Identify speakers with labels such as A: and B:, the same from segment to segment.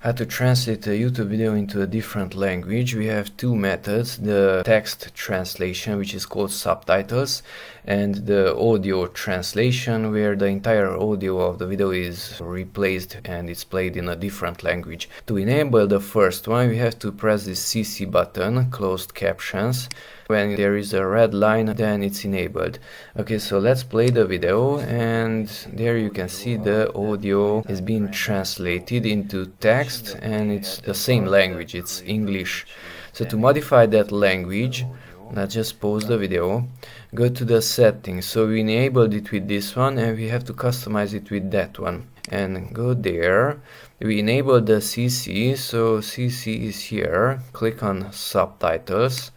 A: How to translate a YouTube video into a different language. We have two methods: the text translation, which is called subtitles, and the audio translation, where the entire audio of the video is replaced and it's played in a different language. To enable the first one, we have to press this CC button, closed captions. When there is a red line, then it's enabled. Okay, so let's play the video, and there you can see the audio is being translated into text, and it's the same language, it's English. So to modify that language, let's just pause the video, go to the settings. So we enabled it with this one, and we have to customize it with that one. And go there. We enable the CC, so CC is here. Click on subtitles.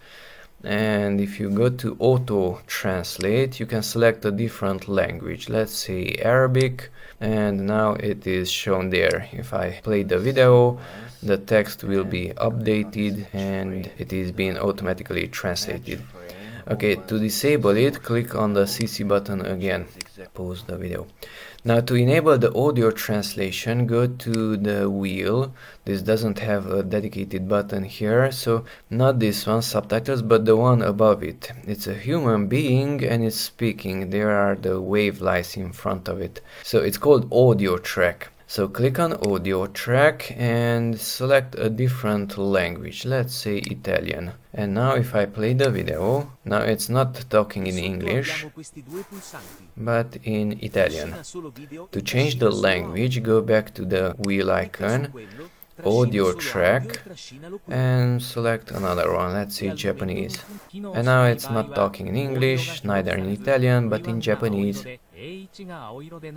A: And if you go to auto translate, you can select a different language, let's say Arabic, and now it is shown there. If I play the video, the text will be updated and it is being automatically translated. Okay, to disable it, click on the CC button again. Pause the video. Now to enable the audio translation, go to the wheel. This doesn't have a dedicated button here, so not this one, subtitles, but the one above it. It's a human being and it's speaking. There are the wave lights in front of it. So it's called audio track. So click on audio track and select a different language, let's say Italian. And now if I play the video, now it's not talking in English, but in Italian. To change the language, go back to the wheel icon, audio track, and select another one, let's say Japanese. And now it's not talking in English, neither in Italian, but in Japanese.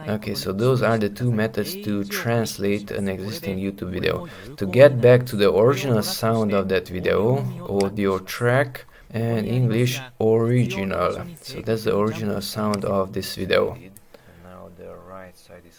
A: Okay, so those are the two methods to translate an existing YouTube video. To get back to the original sound of that video, audio track, and English original. So that's the original sound of this video. And now the right side is